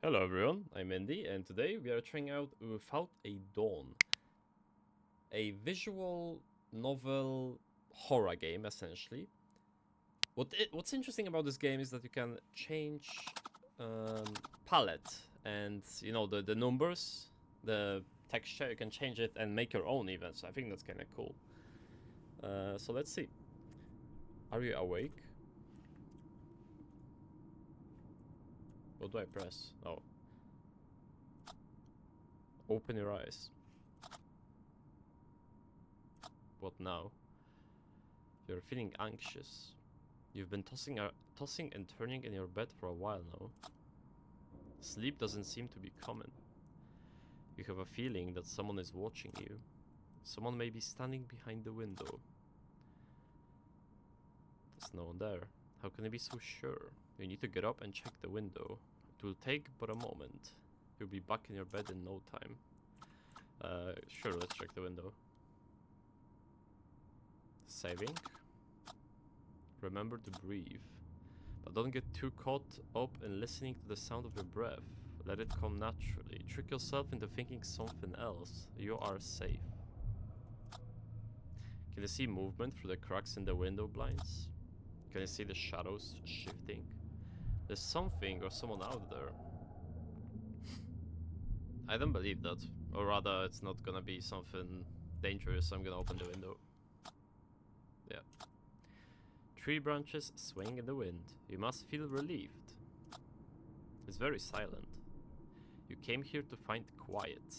Hello everyone, I'm Andy, and today we are trying out Without a Dawn, a visual novel horror game essentially. What's interesting about this game is that you can change palette and the numbers, the texture. You can change it and make your own even. So I think that's kind of cool. So let's see. Are you awake? What do I press? Oh. Open your eyes. What now? You're feeling anxious. You've been tossing and turning in your bed for a while now. Sleep doesn't seem to be coming. You have a feeling that someone is watching you. Someone may be standing behind the window. There's no one there. How can you be so sure? You need to get up and check the window. It will take but a moment. You'll be back in your bed in no time. Sure, let's check the window. Saving. Remember to breathe. But don't get too caught up in listening to the sound of your breath. Let it come naturally. Trick yourself into thinking something else. You are safe. Can you see movement through the cracks in the window blinds? Can you see the shadows shifting? There's something or someone out there. I don't believe that. Or rather, it's not gonna be something dangerous. I'm gonna open the window. Yeah. Tree branches swing in the wind. You must feel relieved. It's very silent. You came here to find quiet,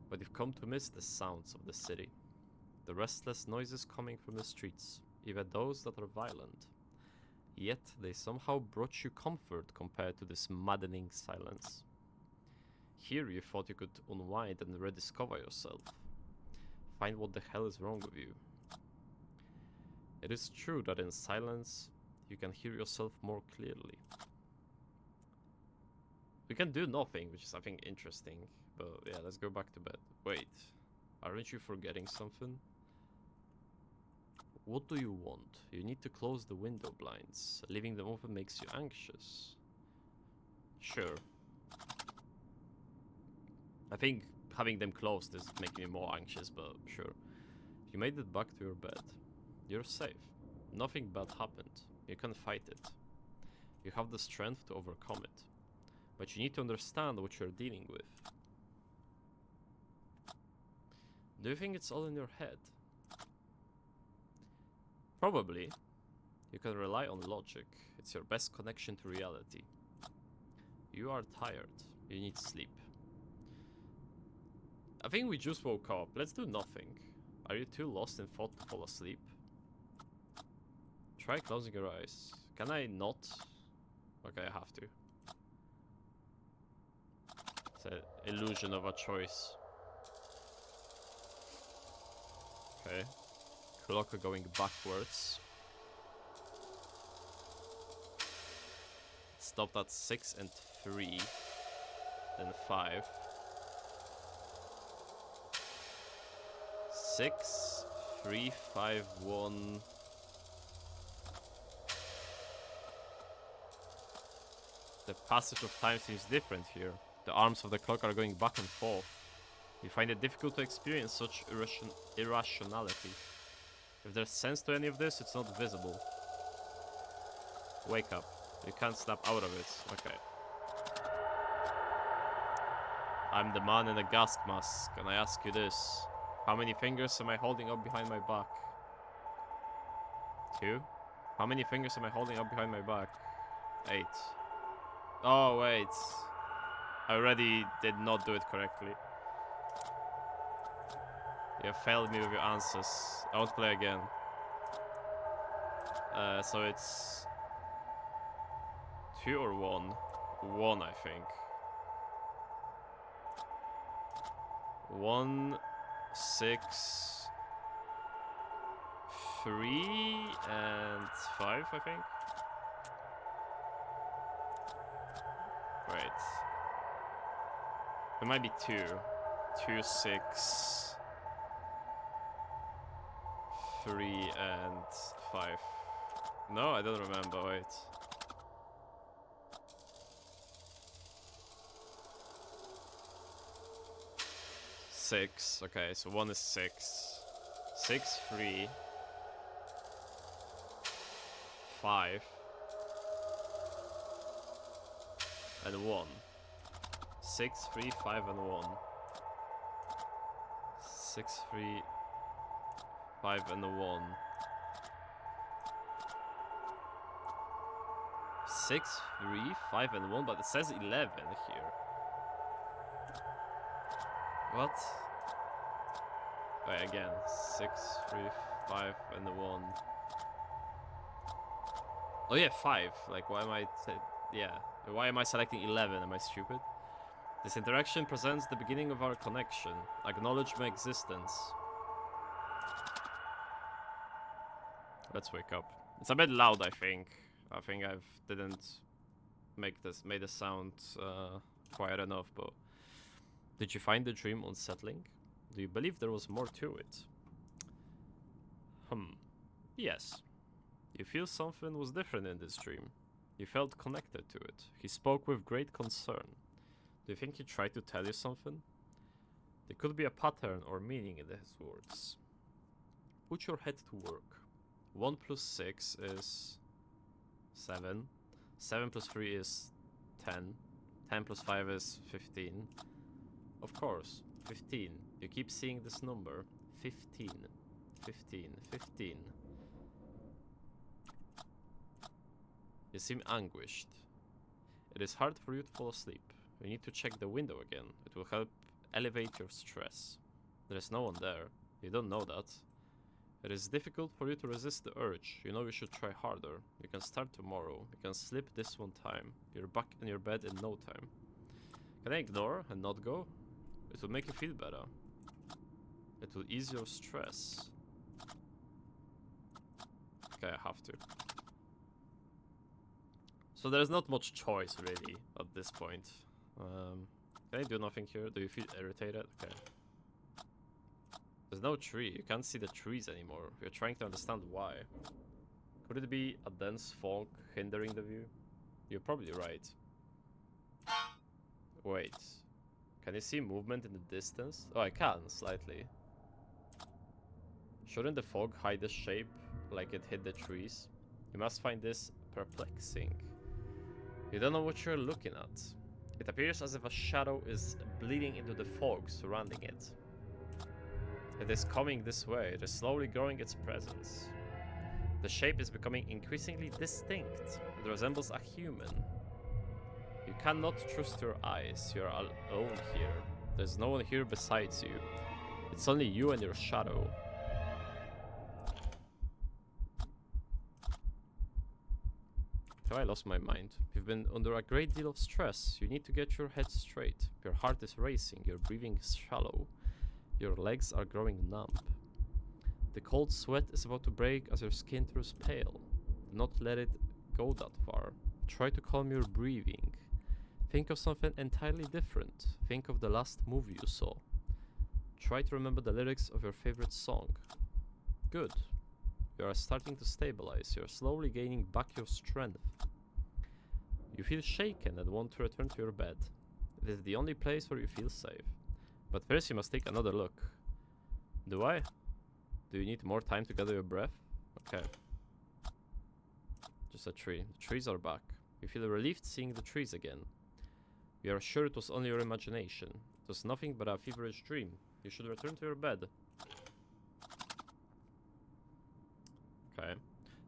but you've come to miss the sounds of the city. The restless noises coming from the streets, even those that are violent. Yet they somehow brought you comfort compared to this maddening silence. Here you thought you could unwind and rediscover yourself. Find what the hell is wrong with you. It is true that in silence, you can hear yourself more clearly. We can do nothing, which is I think interesting. But yeah, let's go back to bed. Wait, aren't you forgetting something? What do you want? You need to close the window blinds. Leaving them open makes you anxious. Sure. I think having them closed is making me more anxious, but sure. You made it back to your bed. You're safe. Nothing bad happened. You can fight it. You have the strength to overcome it. But you need to understand what you're dealing with. Do you think it's all in your head? Probably. You can rely on logic. It's your best connection to reality. You are tired. You need sleep. I think we just woke up. Let's do nothing. Are you too lost in thought to fall asleep? Try closing your eyes. Can I not? Okay, I have to. It's an illusion of a choice. Okay. Clock going backwards. It stopped at 6 and 3. Then 5. 6, 3, 5, 1. The passage of time seems different here. The arms of the clock are going back and forth. You find it difficult to experience such irrationality. If there's sense to any of this, it's not visible. Wake up. You can't snap out of it. Okay. I'm the man in the gas mask, and I ask you this. How many fingers am I holding up behind my back? 2? How many fingers am I holding up behind my back? 8. Oh, wait. I already did not do it correctly. You have failed me with your answers. I won't play again. So it's 2 or 1? 1, I think. 1, 6, 3, and 5, I think. Wait. It might be 2. 2, 6, 3, and 5. No, I don't remember. Wait. 6. Okay, so 1 is 6. 6, 3. 5. And 1. 6, 3, 5, and 1. 6, 3, 5, and 1. 6, 3, 5, and 1, but it says 11 here. What? Wait, again. 6, 3, 5, and 1. Oh yeah, 5. Like, why am I... yeah. Why am I selecting 11? Am I stupid? This interaction presents the beginning of our connection. Acknowledge my existence. Let's wake up. It's a bit loud, I think. I think I didn't made the sound quiet enough, but... Did you find the dream unsettling? Do you believe there was more to it? Yes. You feel something was different in this dream. You felt connected to it. He spoke with great concern. Do you think he tried to tell you something? There could be a pattern or meaning in his words. Put your head to work. 1 plus 6 is 7. 7 plus 3 is 10. 10 plus 5 is 15. Of course, 15. You keep seeing this number. 15. 15. 15. You seem anguished. It is hard for you to fall asleep. You need to check the window again. It will help elevate your stress. There is no one there. You don't know that. It is difficult for you to resist the urge. You know you should try harder. You can start tomorrow. You can slip this one time. You're back in your bed in no time. Can I ignore and not go? It will make you feel better. It will ease your stress. Okay, I have to. So there's not much choice really at this point. Can I do nothing here? Do you feel irritated? Okay. There's no tree. You can't see the trees anymore. You're trying to understand why. Could it be a dense fog hindering the view? You're probably right. Wait. Can you see movement in the distance? Oh, I can, slightly. Shouldn't the fog hide the shape like it hid the trees? You must find this perplexing. You don't know what you're looking at. It appears as if a shadow is bleeding into the fog surrounding it. It is coming this way. It is slowly growing its presence. The shape is becoming increasingly distinct. It resembles a human. You cannot trust your eyes. You're alone here. There's no one here besides you. It's only you and your shadow. Have I lost my mind? You've been under a great deal of stress. You need to get your head straight. Your heart is racing. Your breathing is shallow. Your legs are growing numb. The cold sweat is about to break as your skin turns pale. Do not let it go that far. Try to calm your breathing. Think of something entirely different. Think of the last movie you saw. Try to remember the lyrics of your favorite song. Good. You are starting to stabilize. You are slowly gaining back your strength. You feel shaken and want to return to your bed. It is the only place where you feel safe. But first you must take another look. Do I? Do you need more time to gather your breath? Okay. Just a tree. The trees are back. You feel relieved seeing the trees again. You are sure it was only your imagination. It was nothing but a feverish dream. You should return to your bed. Okay.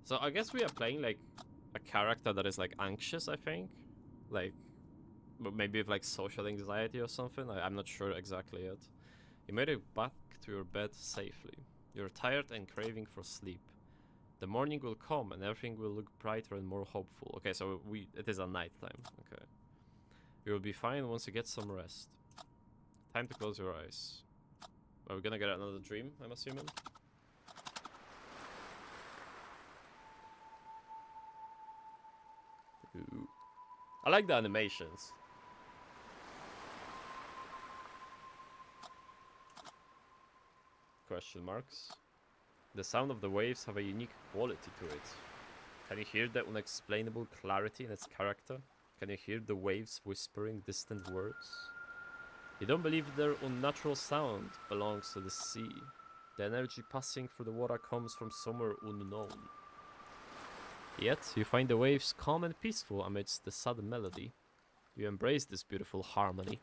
So I guess we are playing like a character that is like anxious, I think. Like, but maybe with like social anxiety or something. I'm not sure exactly yet. You made it back to your bed safely. You're tired and craving for sleep. The morning will come and everything will look brighter and more hopeful. Okay, so it is a nighttime. Okay. You will be fine once you get some rest. Time to close your eyes. Are we gonna get another dream, I'm assuming? Ooh. I like the animations. Question marks. The sound of the waves have a unique quality to it. Can you hear the unexplainable clarity in its character? Can you hear the waves whispering distant words? You don't believe their unnatural sound belongs to the sea. The energy passing through the water comes from somewhere unknown. Yet, you find the waves calm and peaceful amidst the sad melody. You embrace this beautiful harmony.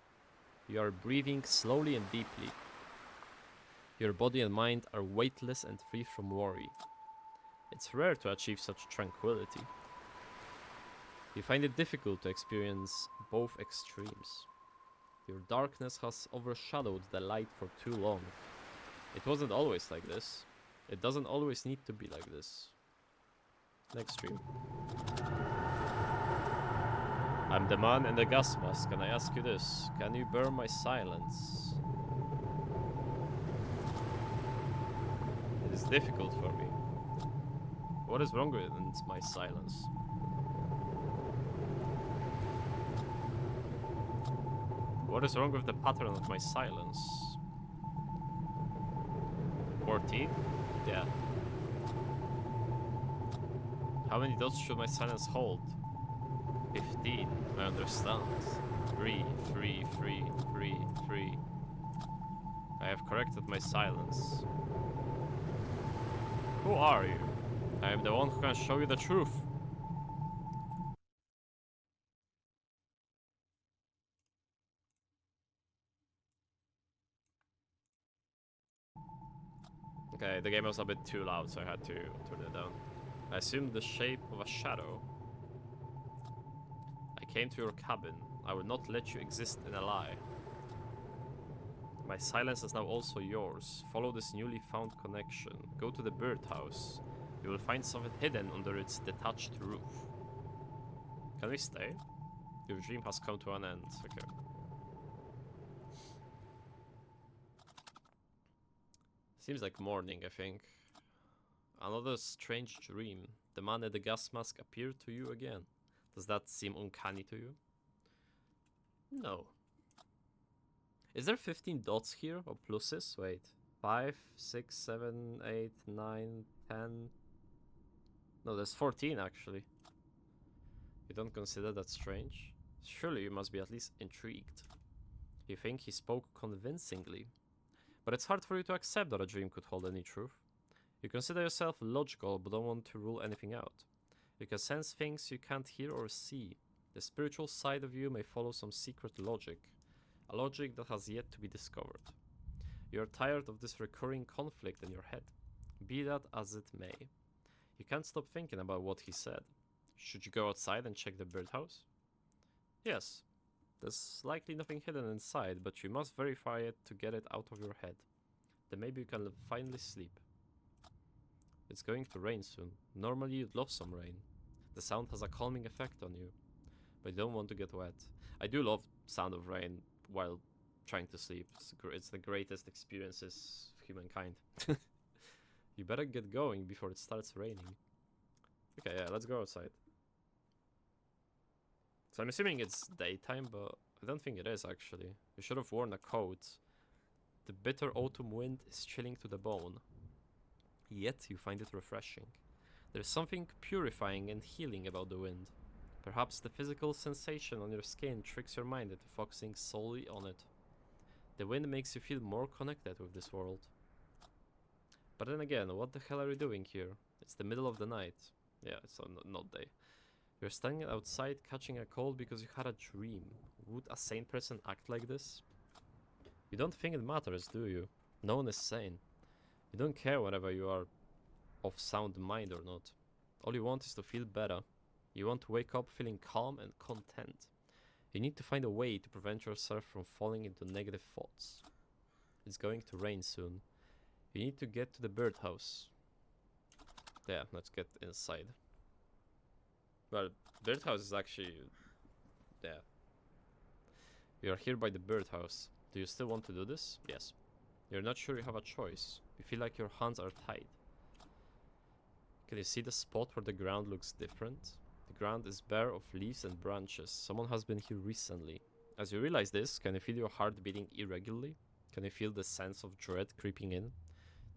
You are breathing slowly and deeply. Your body and mind are weightless and free from worry. It's rare to achieve such tranquility. You find it difficult to experience both extremes. Your darkness has overshadowed the light for too long. It wasn't always like this. It doesn't always need to be like this. Next stream. I'm the man in the gas mask, and I ask you this. Can you bear my silence? It is difficult for me. What is wrong with my silence? What is wrong with the pattern of my silence? 14? Yeah. How many dots should my silence hold? 15. I understand. 3, 3, 3, 3, 3. I have corrected my silence. Who are you? I am the one who can show you the truth. Okay, the game was a bit too loud, so I had to turn it down. I assumed the shape of a shadow. I came to your cabin. I will not let you exist in a lie. My silence is now also yours. Follow this newly found connection. Go to the birdhouse. You will find something hidden under its detached roof. Can we stay? Your dream has come to an end. Okay. Seems like morning, I think. Another strange dream. The man in the gas mask appeared to you again. Does that seem uncanny to you? No. Is there 15 dots here or pluses? Wait. 5, 6, 7, 8, 9, 10. No, there's 14 actually. You don't consider that strange? Surely you must be at least intrigued. You think he spoke convincingly. But it's hard for you to accept that a dream could hold any truth. You consider yourself logical but don't want to rule anything out. You can sense things you can't hear or see. The spiritual side of you may follow some secret logic. A logic that has yet to be discovered. You are tired of this recurring conflict in your head. Be that as it may. You can't stop thinking about what he said. Should you go outside and check the birdhouse? Yes. There's likely nothing hidden inside, but you must verify it to get it out of your head. Then maybe you can finally sleep. It's going to rain soon. Normally you'd love some rain. The sound has a calming effect on you, but you don't want to get wet. I do love sound of rain while trying to sleep. It's the greatest experiences of humankind. You better get going before it starts raining. Okay, yeah, let's go outside. So I'm assuming it's daytime, but I don't think it is actually. You should have worn a coat. The bitter autumn wind is chilling to the bone. Yet you find it refreshing. There's something purifying and healing about the wind. Perhaps the physical sensation on your skin tricks your mind into focusing solely on it. The wind makes you feel more connected with this world. But then again, what the hell are you doing here? It's the middle of the night. Yeah, it's not day. You're standing outside catching a cold because you had a dream. Would a sane person act like this? You don't think it matters, do you? No one is sane. You don't care whether you are of sound mind or not. All you want is to feel better. You want to wake up feeling calm and content. You need to find a way to prevent yourself from falling into negative thoughts. It's going to rain soon. You need to get to the birdhouse. Yeah, let's get inside. Well, birdhouse is actually... yeah. We are here by the birdhouse. Do you still want to do this? Yes. You're not sure you have a choice. You feel like your hands are tied. Can you see the spot where the ground looks different? The ground is bare of leaves and branches. Someone has been here recently. As you realize this, can you feel your heart beating irregularly? Can you feel the sense of dread creeping in?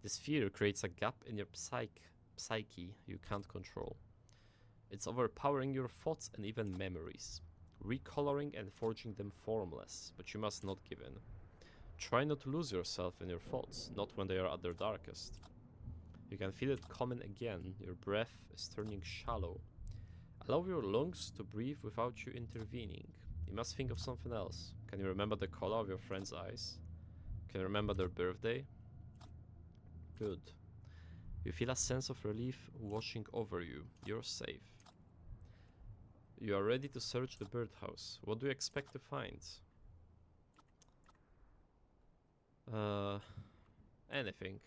This fear creates a gap in your psyche you can't control. It's overpowering your thoughts and even memories. recoloring and forging them formless, but you must not give in. Try not to lose yourself in your thoughts, not when they are at their darkest. You can feel it coming again, your breath is turning shallow. Allow your lungs to breathe without you intervening. You must think of something else. Can you remember the color of your friend's eyes? Can you remember their birthday? Good. You feel a sense of relief washing over you. You're safe. You are ready to search the birdhouse. What do you expect to find? Anything.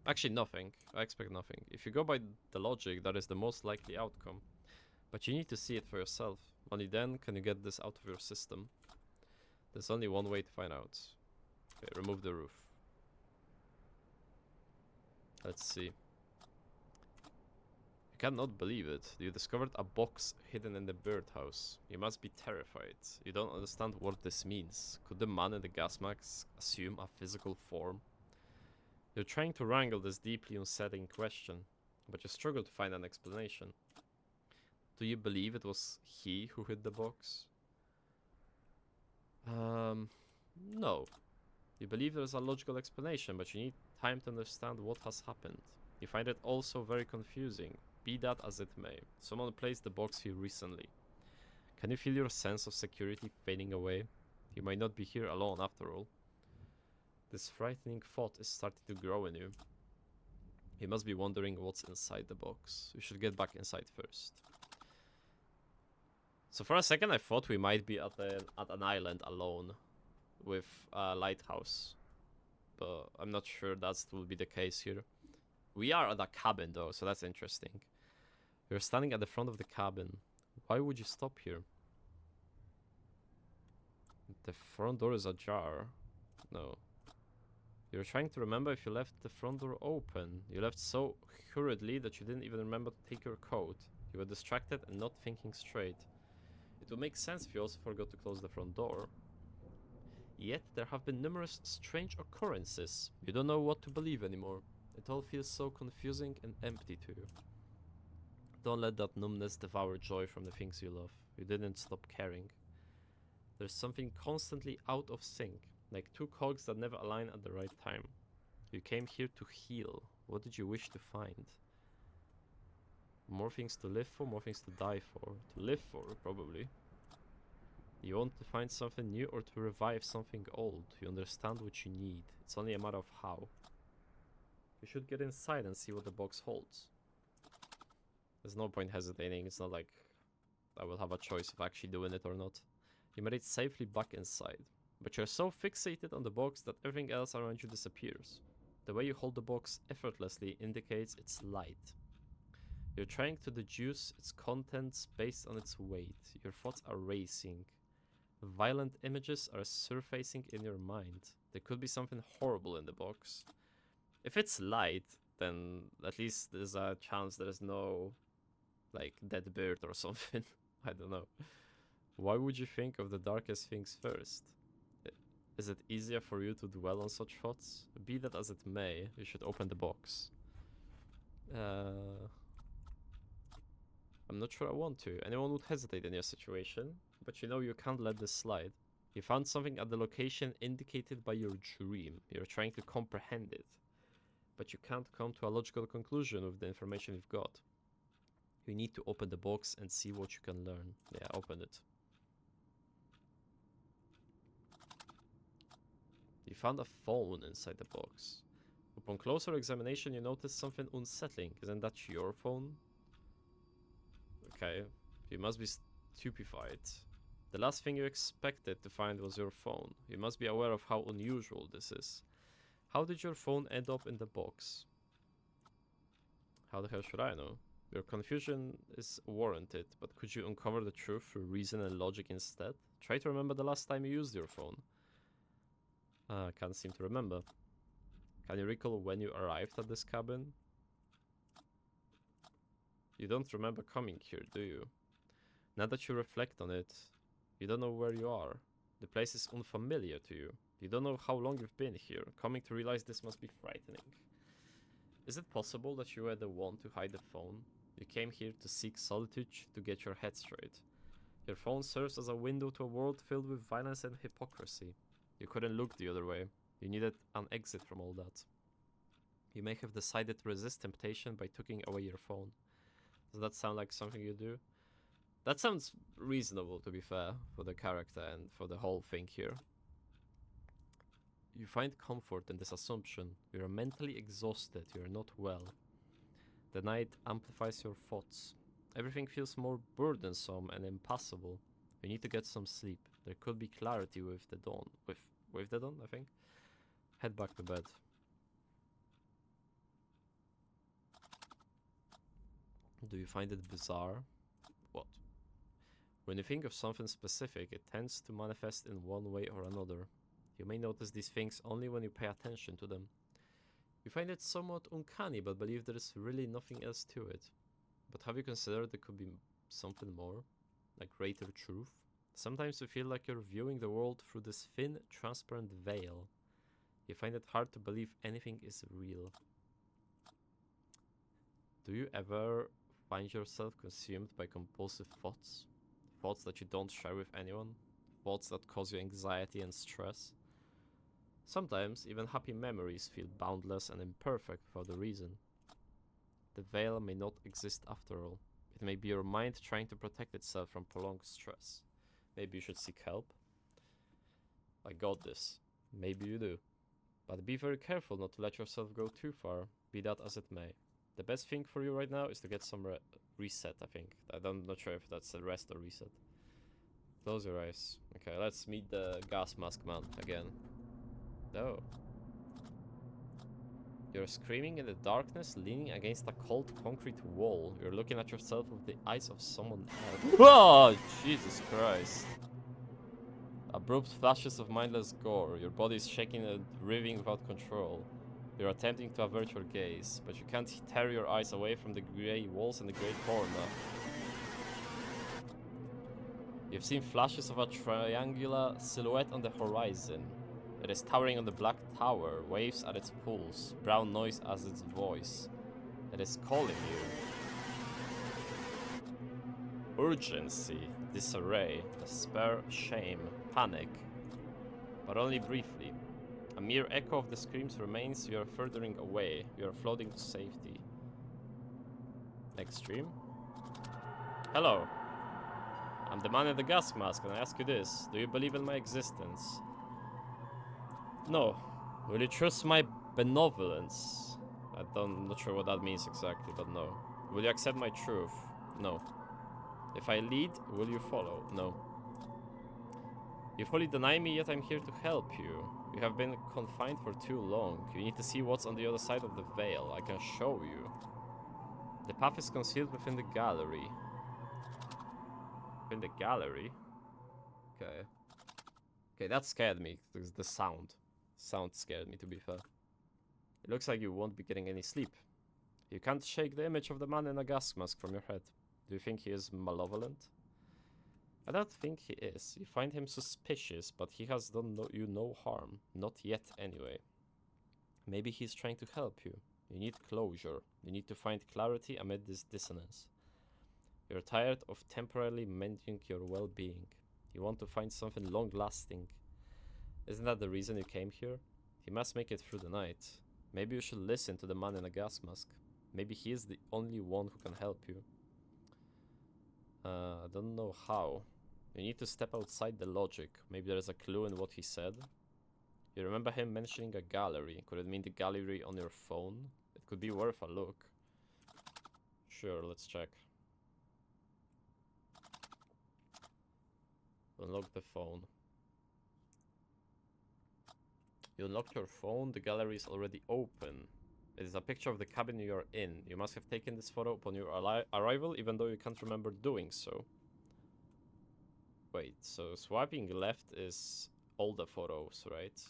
Actually, nothing. I expect nothing. If you go by the logic, that is the most likely outcome. But you need to see it for yourself. Only then can you get this out of your system. There's only one way to find out. Okay, remove the roof. Let's see. You cannot believe it. You discovered a box hidden in the birdhouse. You must be terrified. You don't understand what this means. Could the man in the gas mask assume a physical form? You're trying to wrangle this deeply unsettling question, but you struggle to find an explanation. Do you believe it was he who hid the box? No. You believe there's a logical explanation, but you need time to understand what has happened. You find it also very confusing. Be that as it may, someone placed the box here recently. Can you feel your sense of security fading away? You might not be here alone after all. This frightening thought is starting to grow in you. You must be wondering what's inside the box. You should get back inside first. So for a second I thought we might be at an island alone with a lighthouse. But I'm not sure that will be the case here. We are at a cabin though, so that's interesting. You're standing at the front of the cabin. Why would you stop here? The front door is ajar. No. You're trying to remember if you left the front door open. You left so hurriedly that you didn't even remember to take your coat. You were distracted and not thinking straight. It would make sense if you also forgot to close the front door. Yet there have been numerous strange occurrences. You don't know what to believe anymore. It all feels so confusing and empty to you. Don't let that numbness devour joy from the things you love. You didn't stop caring. There's something constantly out of sync, like two cogs that never align at the right time. You came here to heal. What did you wish to find? More things to live for, more things to die for. To live for, probably. You want to find something new or to revive something old. You understand what you need. It's only a matter of how. You should get inside and see what the box holds. There's no point hesitating. It's not like I will have a choice of actually doing it or not. You made it safely back inside. But you're so fixated on the box that everything else around you disappears. The way you hold the box effortlessly indicates its light. You're trying to deduce its contents based on its weight. Your thoughts are racing. Violent images are surfacing in your mind. There could be something horrible in the box. If it's light, then at least there's a chance there's no, like, dead bird or something. I don't know. Why would you think of the darkest things first? Is it easier for you to dwell on such thoughts? Be that as it may, you should open the box. I'm not sure I want to. Anyone would hesitate in your situation, but you know you can't let this slide. You found something at the location indicated by your dream. You're trying to comprehend it, but you can't come to a logical conclusion with the information you've got. You need to open the box and see what you can learn. Yeah, open it. You found a phone inside the box. Upon closer examination, you notice something unsettling. Isn't that your phone? Okay, you must be stupefied. The last thing you expected to find was your phone. You must be aware of how unusual this is. How did your phone end up in the box? How the hell should I know? Your confusion is warranted, but could you uncover the truth through reason and logic instead? Try to remember the last time you used your phone. I can't seem to remember. Can you recall when you arrived at this cabin? You don't remember coming here, do you? Now that you reflect on it, you don't know where you are. The place is unfamiliar to you. You don't know how long you've been here. Coming to realize this must be frightening. Is it possible that you were the one to hide the phone? You came here to seek solitude to get your head straight. Your phone serves as a window to a world filled with violence and hypocrisy. You couldn't look the other way. You needed an exit from all that. You may have decided to resist temptation by taking away your phone. Does that sound like something you do? That sounds reasonable, to be fair, for the character and for the whole thing here. You find comfort in this assumption. You are mentally exhausted, you are not well. The night amplifies your thoughts. Everything feels more burdensome and impossible. You need to get some sleep. There could be clarity with the dawn. With the dawn, I think. Head back to bed. Do you find it bizarre? What? When you think of something specific, it tends to manifest in one way or another. You may notice these things only when you pay attention to them. You find it somewhat uncanny, but believe there is really nothing else to it. But have you considered there could be something more? Like greater truth? Sometimes you feel like you're viewing the world through this thin, transparent veil. You find it hard to believe anything is real. Do you ever find yourself consumed by compulsive thoughts? Thoughts that you don't share with anyone? Thoughts that cause you anxiety and stress? Sometimes, even happy memories feel boundless and imperfect without a reason. The veil may not exist after all. It may be your mind trying to protect itself from prolonged stress. Maybe you should seek help. I got this. Maybe you do. But be very careful not to let yourself go too far, be that as it may. The best thing for you right now is to get some reset, I think. I'm not sure if that's a rest or reset. Close your eyes. Okay, let's meet the gas mask man again. Oh. You're screaming in the darkness, leaning against a cold concrete wall. You're looking at yourself with the eyes of someone else. Whoa! Jesus Christ. Abrupt flashes of mindless gore. Your body is shaking and writhing without control. You're attempting to avert your gaze, but you can't tear your eyes away from the grey walls in the great corner. You've seen flashes of a triangular silhouette on the horizon. It is towering on the black tower, waves at its pulse, brown noise as its voice. It is calling you. Urgency, disarray, despair, shame, panic. But only briefly. A mere echo of the screams remains. You are furthering away. You are floating to safety. Extreme? Hello. I'm the man in the gas mask, and I ask you this. Do you believe in my existence? No. Will you trust my benevolence? I'm not sure what that means exactly, but no. Will you accept my truth? No. If I lead, will you follow? No. You fully deny me, yet I'm here to help you. You have been confined for too long. You need to see what's on the other side of the veil. I can show you. The path is concealed within the gallery. In the gallery? Okay. Okay, that scared me. The sound. Sound scared me, to be fair. It looks like you won't be getting any sleep. You can't shake the image of the man in a gas mask from your head. Do you think he is malevolent? I don't think he is. You find him suspicious, but he has done you no harm. Not yet, anyway. Maybe he's trying to help you. You need closure. You need to find clarity amid this dissonance. You're tired of temporarily mending your well-being. You want to find something long-lasting. Isn't that the reason you came here? He must make it through the night. Maybe you should listen to the man in a gas mask. Maybe he is the only one who can help you. I don't know how. You need to step outside the logic. Maybe there is a clue in what he said. You remember him mentioning a gallery. Could it mean the gallery on your phone? It could be worth a look. Sure, let's check. Unlock the phone. You unlocked your phone. The gallery is already open. It is a picture of the cabin you are in. You must have taken this photo upon your arrival, even though you can't remember doing so. Wait, so swiping left is all the photos, right?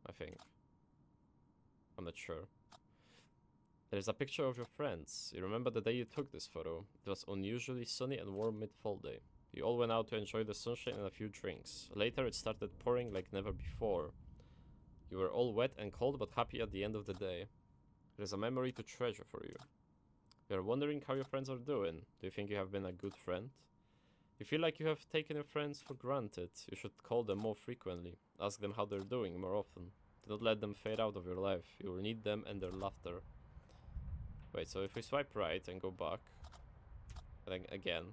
I think. I'm not sure. There is a picture of your friends. You remember the day you took this photo. It was unusually sunny and warm mid-fall day. You all went out to enjoy the sunshine and a few drinks. Later it started pouring like never before. You were all wet and cold but happy at the end of the day. There is a memory to treasure for you. You are wondering how your friends are doing. Do you think you have been a good friend? You feel like you have taken your friends for granted. You should call them more frequently. Ask them how they're doing more often. Do not let them fade out of your life. You will need them and their laughter. Wait, so if we swipe right and go back, then again,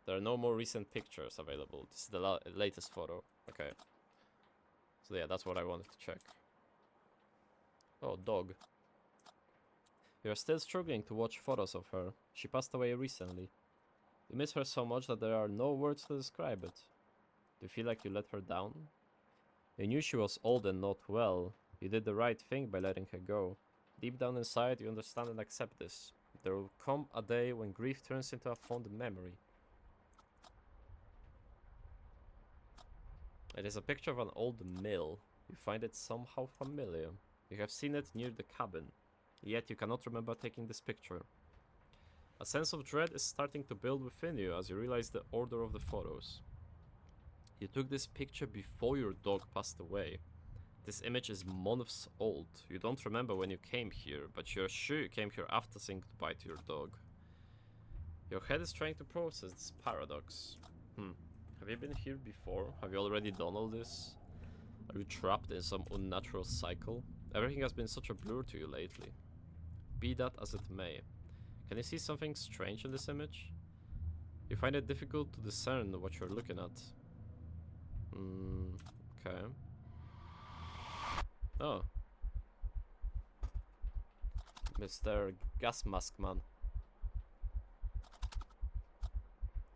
there are no more recent pictures available. This is the latest photo. Okay. So yeah, that's what I wanted to check. Oh, dog. You are still struggling to watch photos of her. She passed away recently. You miss her so much that there are no words to describe it. Do you feel like you let her down? You knew she was old and not well. You did the right thing by letting her go. Deep down inside, you understand and accept this. There will come a day when grief turns into a fond memory. It is a picture of an old mill. You find it somehow familiar. You have seen it near the cabin. Yet you cannot remember taking this picture. A sense of dread is starting to build within you as you realize the order of the photos. You took this picture before your dog passed away. This image is months old. You don't remember when you came here, but you're sure you came here after saying goodbye to your dog. Your head is trying to process this paradox. Have you been here before? Have you already done all this? Are you trapped in some unnatural cycle? Everything has been such a blur to you lately. Be that as it may. Can you see something strange in this image? You find it difficult to discern what you're looking at. Okay. Oh. Mr. Gas Mask Man.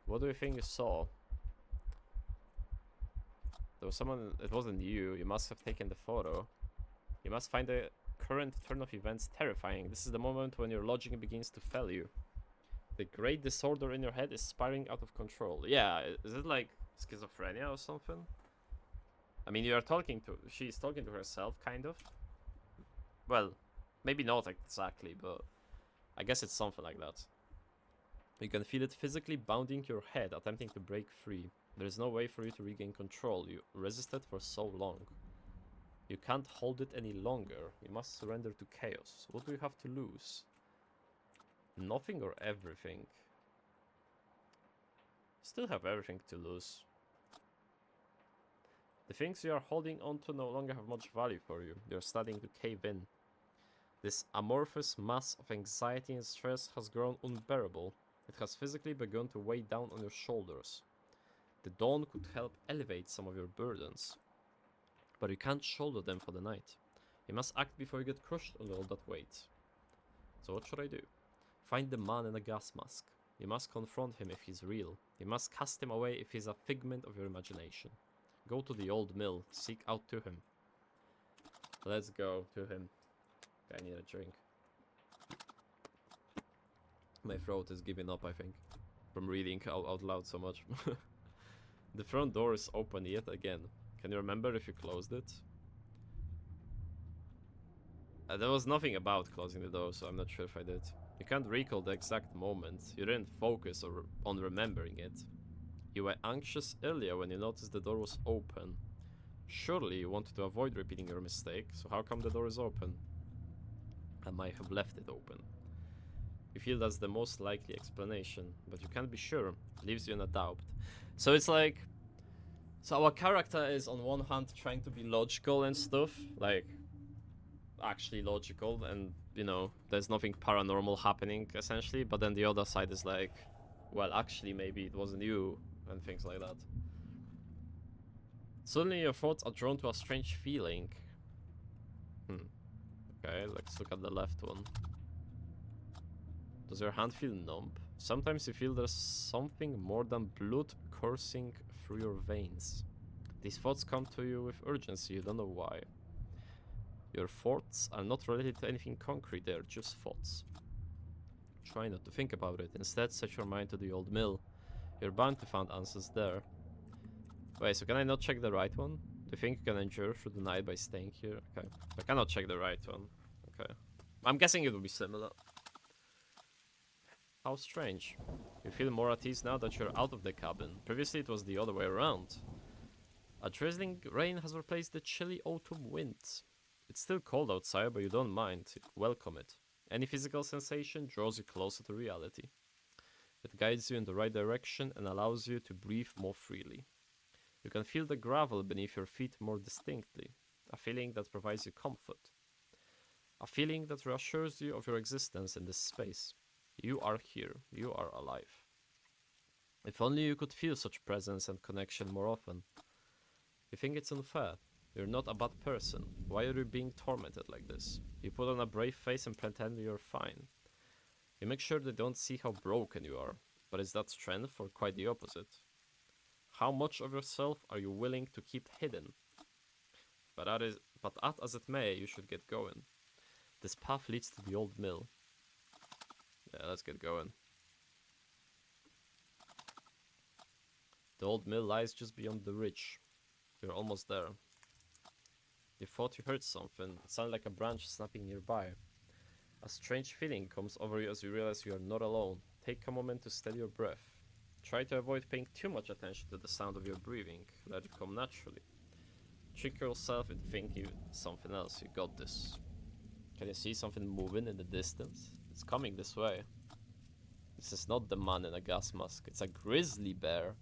What do you think you saw? There was someone, it wasn't you, you must have taken the photo. You must find the current turn of events terrifying. This is the moment when your logic begins to fail you. The great disorder in your head is spiraling out of control. Yeah, is it like schizophrenia or something? I mean, she's talking to herself, kind of. Well, maybe not exactly, but I guess it's something like that. You can feel it physically bounding your head, attempting to break free. There is no way for you to regain control. You resisted for so long. You can't hold it any longer. You must surrender to chaos. What do you have to lose? Nothing or everything? Still have everything to lose. The things you are holding on to no longer have much value for you. You're starting to cave in. This amorphous mass of anxiety and stress has grown unbearable. It has physically begun to weigh down on your shoulders. The dawn could help elevate some of your burdens, but you can't shoulder them for the night. You must act before you get crushed under all that weight. So what should I do? Find the man in a gas mask. You must confront him if he's real. You must cast him away if he's a figment of your imagination. Go to the old mill. Seek out to him. Let's go to him. I need a drink. My throat is giving up, I think, from reading out loud so much. The front door is open yet again. Can you remember if you closed it? There was nothing about closing the door, so I'm not sure if I did. You can't recall the exact moment. You didn't focus on remembering it. You were anxious earlier when you noticed the door was open. Surely you wanted to avoid repeating your mistake, so how come the door is open? I might have left it open. You feel that's the most likely explanation, but you can't be sure. It leaves you in a doubt. So it's like... So our character is on one hand trying to be logical and stuff, like actually logical, and you know, there's nothing paranormal happening essentially, but then the other side is like, well, actually maybe it wasn't you, and things like that. Suddenly your thoughts are drawn to a strange feeling. Okay, let's look at the left one. Does your hand feel numb? Sometimes you feel there's something more than blood coursing through your veins. These thoughts come to you with urgency, you don't know why. Your thoughts are not related to anything concrete, they're just thoughts. Try not to think about it, instead set your mind to the old mill. You're bound to find answers there. Wait, so can I not check the right one? Do you think you can endure through the night by staying here? Okay, I cannot check the right one. Okay. I'm guessing it will be similar. How strange. You feel more at ease now that you're out of the cabin. Previously it was the other way around. A drizzling rain has replaced the chilly autumn winds. It's still cold outside, but you don't mind. You welcome it. Any physical sensation draws you closer to reality. It guides you in the right direction and allows you to breathe more freely. You can feel the gravel beneath your feet more distinctly, a feeling that provides you comfort. A feeling that reassures you of your existence in this space. You are here, you are alive. If only you could feel such presence and connection more often. You think it's unfair. You're not a bad person. Why are you being tormented like this? You put on a brave face and pretend you're fine. You make sure they don't see how broken you are. But is that strength or quite the opposite? How much of yourself are you willing to keep hidden? But as it may, you should get going. This path leads to the old mill. Yeah, let's get going. The old mill lies just beyond the ridge. You're almost there. You thought you heard something. It sounded like a branch snapping nearby. A strange feeling comes over you as you realize you are not alone. Take a moment to steady your breath. Try to avoid paying too much attention to the sound of your breathing. Let it come naturally. Trick yourself into thinking something else. You got this. Can you see something moving in the distance? It's coming this way. This is not the man in a gas mask. It's a grizzly bear.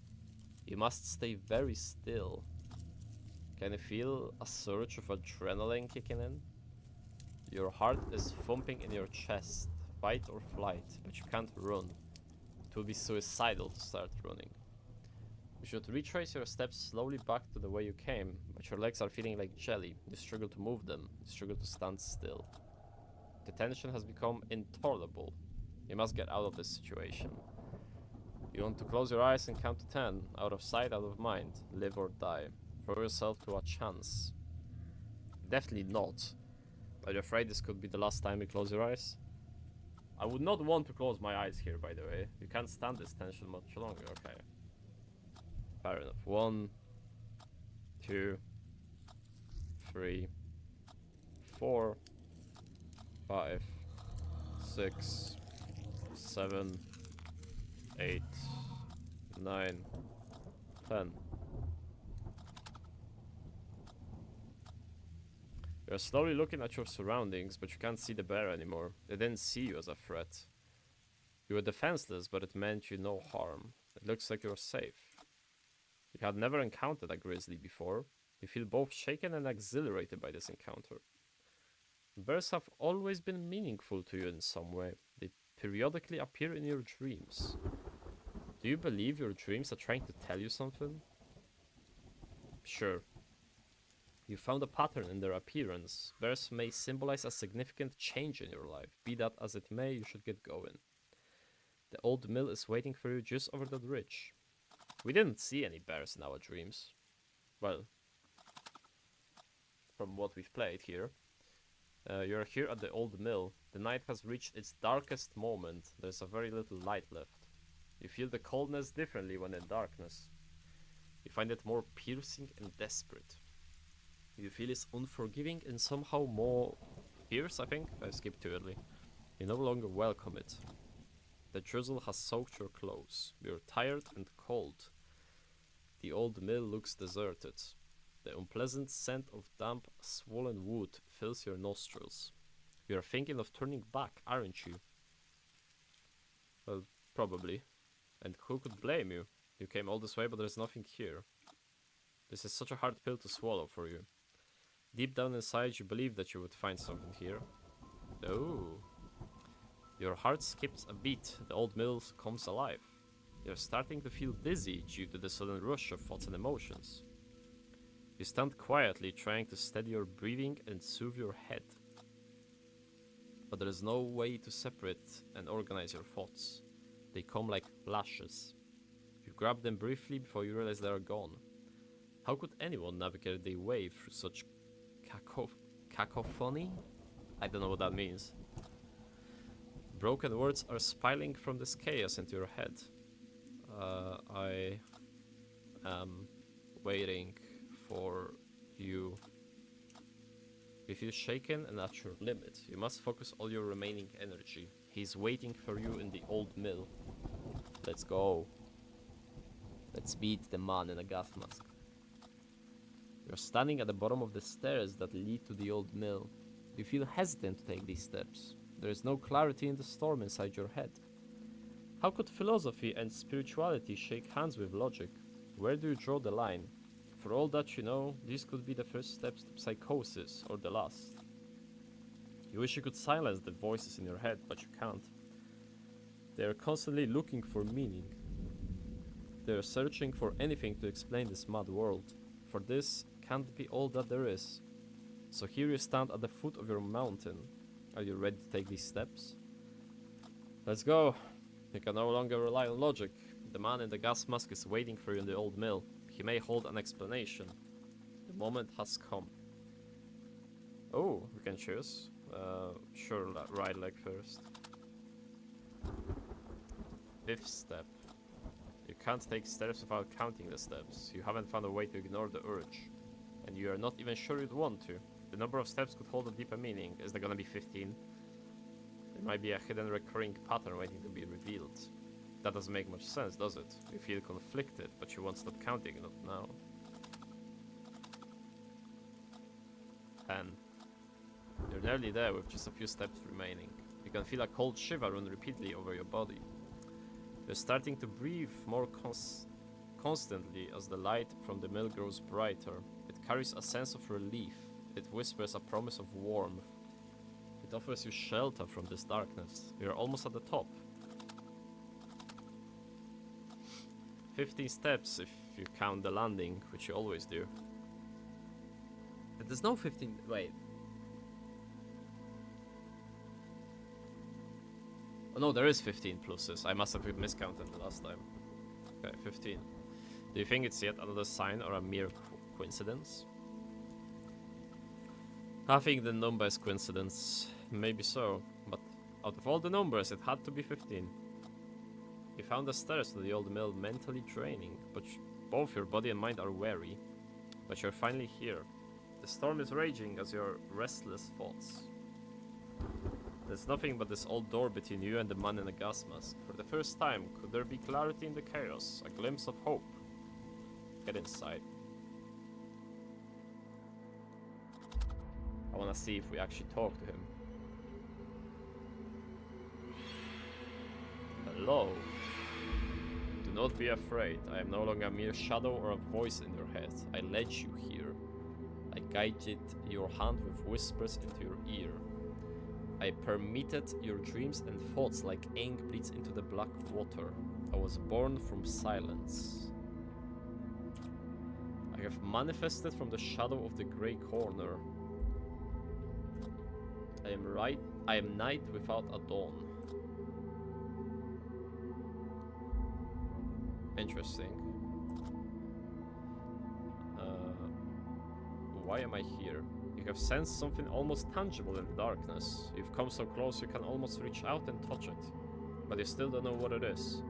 You must stay very still. Can you feel a surge of adrenaline kicking in? Your heart is thumping in your chest. Fight or flight, but you can't run. It will be suicidal to start running. You should retrace your steps slowly back to the way you came, but your legs are feeling like jelly. You struggle to move them. You struggle to stand still. The tension has become intolerable. You must get out of this situation. You want to close your eyes and count to 10. Out of sight, out of mind. Live or die. Throw yourself to a chance. Definitely not. Are you afraid this could be the last time you close your eyes? I would not want to close my eyes here, by the way. You can't stand this tension much longer. Okay. Fair enough. 1, 2, 3, 4, 5, 6, 7, 8, 9, 10. You're slowly looking at your surroundings, but you can't see the bear anymore. They didn't see you as a threat. You were defenseless, but it meant you no harm. It looks like you're safe. You had never encountered a grizzly before. You feel both shaken and exhilarated by this encounter. Bears have always been meaningful to you in some way. They periodically appear in your dreams. Do you believe your dreams are trying to tell you something? Sure. You found a pattern in their appearance. Bears may symbolize a significant change in your life. Be that as it may, you should get going. The old mill is waiting for you just over that ridge. We didn't see any bears in our dreams. Well, from what we've played here. You're here at the old mill. The night has reached its darkest moment. There's a very little light left. You feel the coldness differently when in darkness. You find it more piercing and desperate. You feel it's unforgiving and somehow more fierce, I think. I skipped too early. You no longer welcome it. The drizzle has soaked your clothes. You're tired and cold. The old mill looks deserted. The unpleasant scent of damp, swollen wood fills your nostrils. You're thinking of turning back, aren't you? Well, probably. And who could blame you? You came all this way, but there's nothing here. This is such a hard pill to swallow for you. Deep down inside, you believe that you would find something here. Oh. Your heart skips a beat. The old mill comes alive. You're starting to feel dizzy due to the sudden rush of thoughts and emotions. You stand quietly, trying to steady your breathing and soothe your head. But there is no way to separate and organize your thoughts. They come like flashes. You grab them briefly before you realize they are gone. How could anyone navigate their way through such cacophony? I don't know what that means. Broken words are spiraling from this chaos into your head. I am waiting for you. You feel shaken and at your limit. You must focus all your remaining energy. He's waiting for you in the old mill. Let's go. Let's beat the man in a gas mask. You're standing at the bottom of the stairs that lead to the old mill. You feel hesitant to take these steps. There is no clarity in the storm inside your head. How could philosophy and spirituality shake hands with logic? Where do you draw the line? For all that you know, these could be the first steps to psychosis, or the last. You wish you could silence the voices in your head, but you can't. They are constantly looking for meaning. They are searching for anything to explain this mad world, for this can't be all that there is. So here you stand at the foot of your mountain. Are you ready to take these steps? Let's go. You can no longer rely on logic. The man in the gas mask is waiting for you in the old mill. He may hold an explanation. The moment has come. Oh, we can choose. Sure, right leg first. Fifth step. You can't take steps without counting the steps. You haven't found a way to ignore the urge. And you are not even sure you'd want to. The number of steps could hold a deeper meaning. Is there gonna be 15? There might be a hidden recurring pattern waiting to be revealed. That doesn't make much sense, does it? You feel conflicted, but you won't stop counting, not now. 10. You're nearly there with just a few steps remaining. You can feel a cold shiver run repeatedly over your body. You're starting to breathe more constantly as the light from the mill grows brighter. It carries a sense of relief. It whispers a promise of warmth. It offers you shelter from this darkness. You're almost at the top. 15 steps if you count the landing, which you always do. There's no 15... wait. Oh no, there is 15 pluses. I must have miscounted the last time. Okay, 15. Do you think it's yet another sign or a mere coincidence? I think the number is coincidence. Maybe so, but out of all the numbers, it had to be 15. You found the stairs to the old mill mentally draining, but both your body and mind are weary. But you're finally here. The storm is raging as your restless thoughts. There's nothing but this old door between you and the man in the gas mask. For the first time, could there be clarity in the chaos? A glimpse of hope? Get inside. I wanna see if we actually talk to him. Hello. Do not be afraid. I am no longer a mere shadow or a voice in your head. I led you here. I guided your hand with whispers into your ear. I permitted your dreams and thoughts like ink bleeds into the black water. I was born from silence. I have manifested from the shadow of the grey corner. I am night without a dawn. Interesting. Why am I here? You have sensed something almost tangible in the darkness. You've come so close you can almost reach out and touch it. But you still don't know what it is.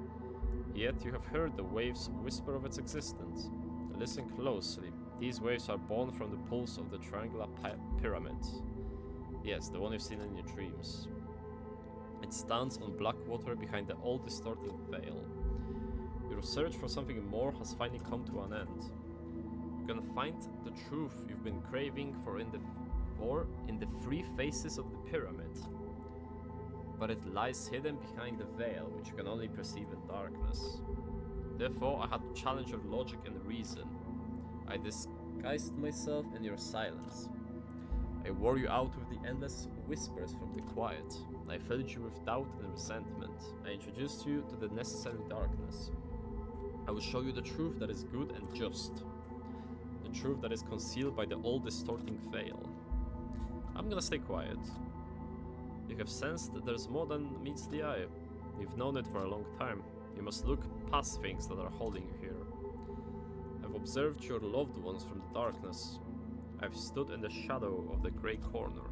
Yet you have heard the waves whisper of its existence. Listen closely. These waves are born from the pulse of the triangular pyramid. Yes, the one you've seen in your dreams. It stands on black water behind the old distorted veil. Your search for something more has finally come to an end. You're gonna find the truth you've been craving for in the three faces of the pyramid. But it lies hidden behind the veil, which you can only perceive in darkness. Therefore, I had to challenge your logic and reason. I disguised myself in your silence. I wore you out with the endless whispers from the quiet. I filled you with doubt and resentment. I introduced you to the necessary darkness. I will show you the truth that is good and just. The truth that is concealed by the old distorting veil. I'm gonna stay quiet. You have sensed that there's more than meets the eye. You've known it for a long time. You must look past things that are holding you here. I've observed your loved ones from the darkness. I've stood in the shadow of the grey corner.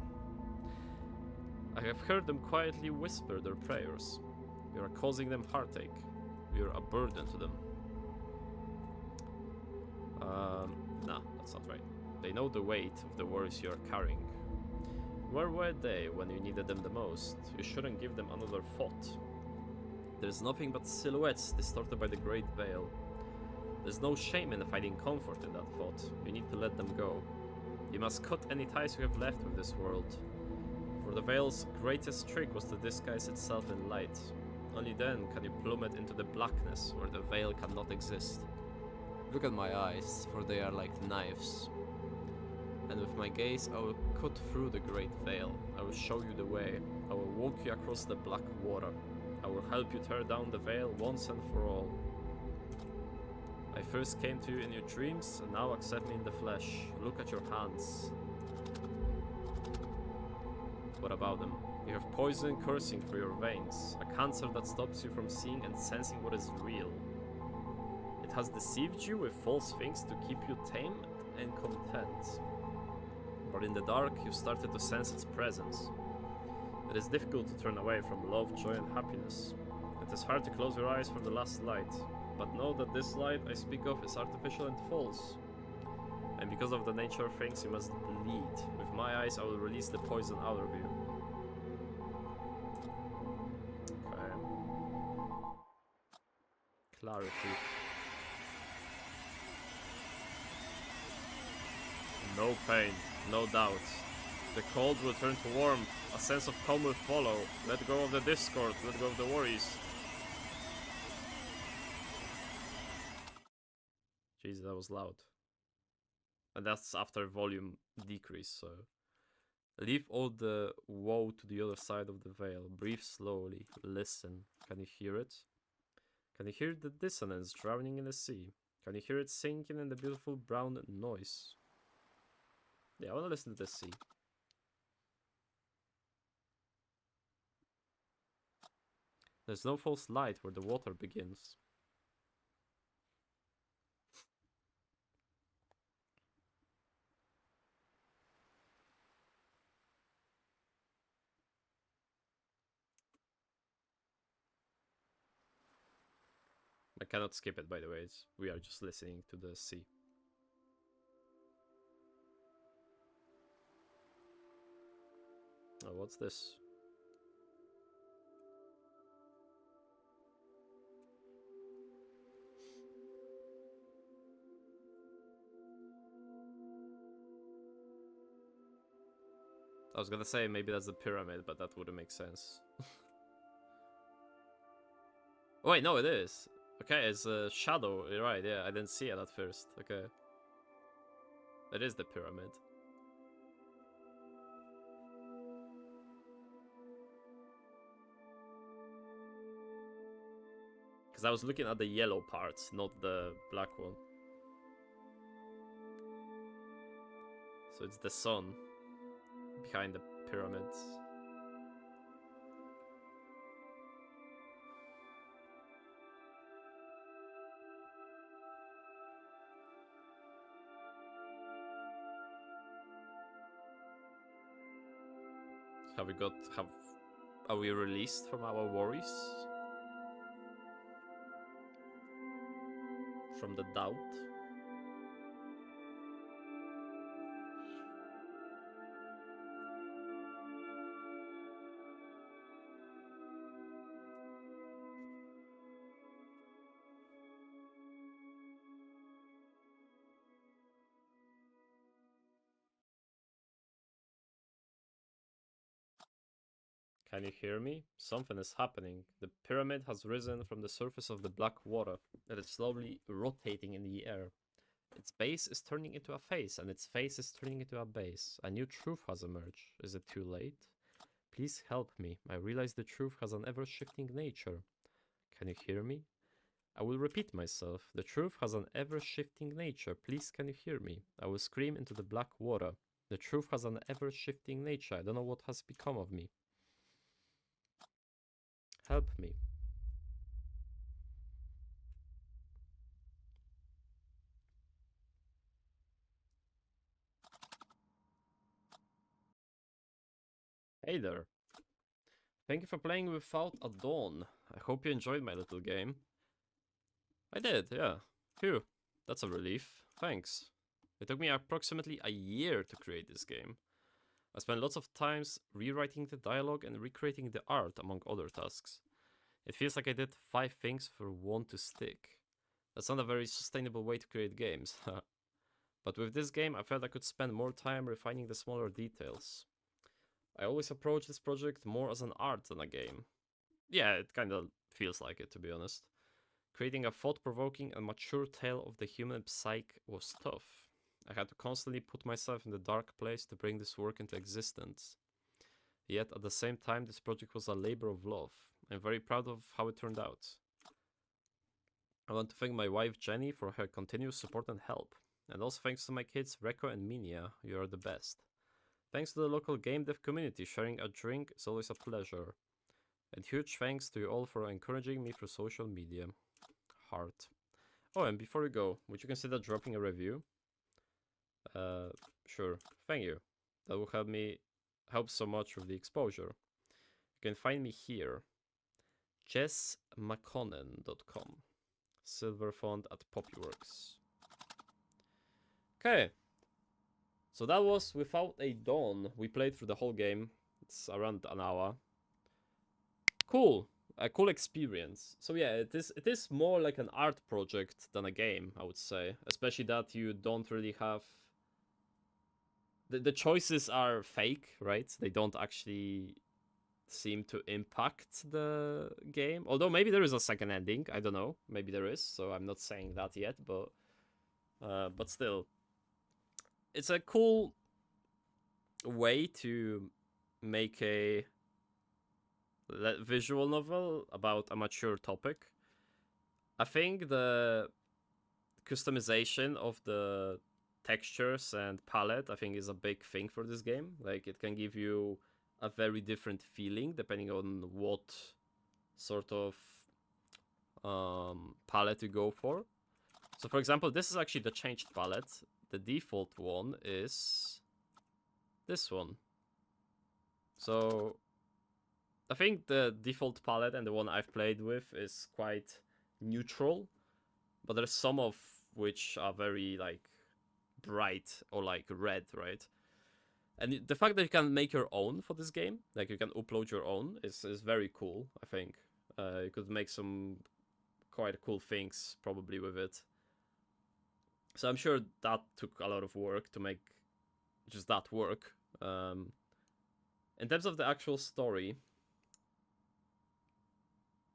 I have heard them quietly whisper their prayers. You are causing them heartache. You're a burden to them. Nah, that's not right. They know the weight of the worries you are carrying. Where were they when you needed them the most? You shouldn't give them another thought. There's nothing but silhouettes distorted by the great veil. There's no shame in finding comfort in that thought. You need to let them go. You must cut any ties you have left with this world. For the veil's greatest trick was to disguise itself in light. Only then can you plummet into the blackness where the veil cannot exist. Look at my eyes, for they are like knives. And with my gaze I will cut through the great veil. I will show you the way. I will walk you across the black water. I will help you tear down the veil once and for all. I first came to you in your dreams, and now accept me in the flesh. Look at your hands. What about them? You have poison coursing through your veins, a cancer that stops you from seeing and sensing what is real. It has deceived you with false things to keep you tame and content. But in the dark, you've started to sense its presence. It is difficult to turn away from love, joy, and happiness. It is hard to close your eyes for the last light, but know that this light I speak of is artificial and false. And because of the nature of things, you must bleed. With my eyes, I will release the poison out of you. Okay. Clarity. No pain, no doubt. The cold will turn to warmth, a sense of calm will follow. Let go of the discord, let go of the worries. Jesus, that was loud. And that's after volume decrease, so... Leave all the woe to the other side of the veil. Breathe slowly. Listen. Can you hear it? Can you hear the dissonance drowning in the sea? Can you hear it sinking in the beautiful brown noise? Yeah, I want to listen to the sea. There's no false light where the water begins. I cannot skip it, by the way. We are just listening to the sea. Oh, what's this? I was gonna say maybe that's the pyramid, but that wouldn't make sense. Oh, wait, no, it is. Okay, it's a shadow. You're right, yeah, I didn't see it at first. Okay. It is the pyramid. Because I was looking at the yellow parts, not the black one. So it's the sun behind the pyramids. Are we released from our worries? From the doubt? Can you hear me? Something is happening. The pyramid has risen from the surface of the black water. It is slowly rotating in the air. Its base is turning into a face, and its face is turning into a base. A new truth has emerged. Is it too late? Please help me. I realize the truth has an ever-shifting nature. Can you hear me? I will repeat myself. The truth has an ever-shifting nature. Please, can you hear me? I will scream into the black water. The truth has an ever-shifting nature. I don't know what has become of me. Help me. Hey there. Thank you for playing without a dawn. I hope you enjoyed my little game. I did, yeah. Phew, that's a relief. Thanks. It took me approximately a year to create this game. I spent lots of times rewriting the dialogue and recreating the art, among other tasks. It feels like I did 5 things for one to stick. That's not a very sustainable way to create games. But with this game, I felt I could spend more time refining the smaller details. I always approach this project more as an art than a game. Yeah, it kind of Feels like it, to be honest. Creating a thought-provoking and mature tale of the human psyche was tough. I had to constantly put myself in the dark place to bring this work into existence. Yet, at the same time, this project was a labor of love. I'm very proud of how it turned out. I want to thank my wife Jenny for her continuous support and help. And also thanks to my kids Reko and Minia, you are the best. Thanks to the local game dev community, sharing a drink is always a pleasure. And huge thanks to you all for encouraging me through social media. Heart. Oh, and before we go, would you consider dropping a review? Sure. Thank you. That will help so much with the exposure. You can find me here. jessmakkonen.com. Silver font at Poppyworks. Okay. So that was Without a Dawn. We played through the whole game. It's around an hour. Cool. A cool experience. So yeah, it is more like an art project than a game, I would say. Especially that you don't really have... The choices are fake, right? They don't actually seem to impact the game. Although maybe there is a second ending. I don't know. Maybe there is. So I'm not saying that yet, but still. It's a cool way to make a visual novel about a mature topic. I think the customization of the textures and palette, I think, is a big thing for this game. Like, it can give you a very different feeling depending on what sort of palette you go for. So, for example, this is actually the changed palette. The default one is this one. So I think the default palette and the one I've played with is quite neutral, but there's some of which are very like bright or like red, right? And the fact that you can make your own for this game, like you can upload your own, is very cool, I think. You could make some quite cool things probably with it. So I'm sure that took a lot of work to make just that work. In terms of the actual story,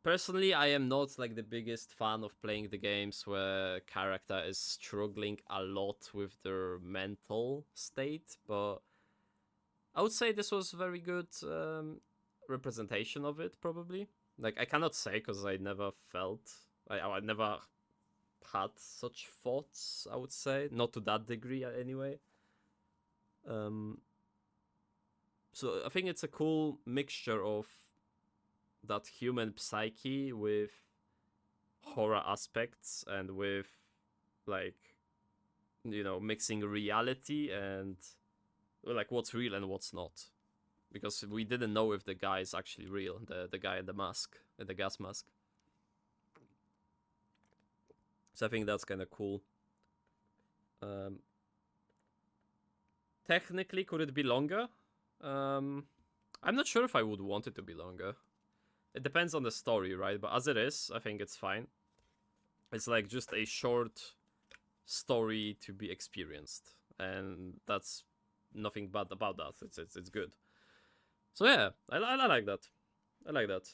personally, I am not like the biggest fan of playing the games where character is struggling a lot with their mental state, but I would say this was very good representation of it, probably. Like, I cannot say because I never felt... I never had such thoughts, I would say. Not to that degree, anyway. So I think it's a cool mixture of that human psyche with horror aspects and with, like, you know, mixing reality and, like, what's real and what's not. Because we didn't know if the guy is actually real, the guy in the mask, in the gas mask. So I think that's kind of cool. Technically, could it be longer? I'm not sure if I would want it to be longer. It depends on the story, right? But as it is, I think it's fine. It's like just a short story to be experienced, and that's nothing bad about that. It's good. So yeah, I like that. I like that.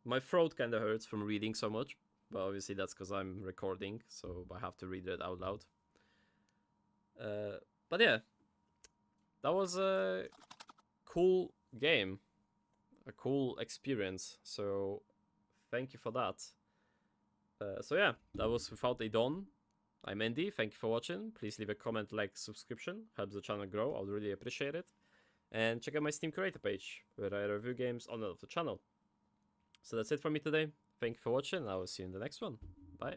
My throat kind of hurts from reading so much, but obviously that's because I'm recording, so I have to read it out loud. But yeah, that was a cool game, a cool experience. So thank you for that. So yeah, that was Without a Dawn. I'm Andy. Thank you for watching. Please leave a comment, like, subscription. Helps the channel grow. I would really appreciate it. And check out my Steam creator page, where I review games on the channel. So that's it for me today. Thank you for watching, and I will see you in the next one. Bye.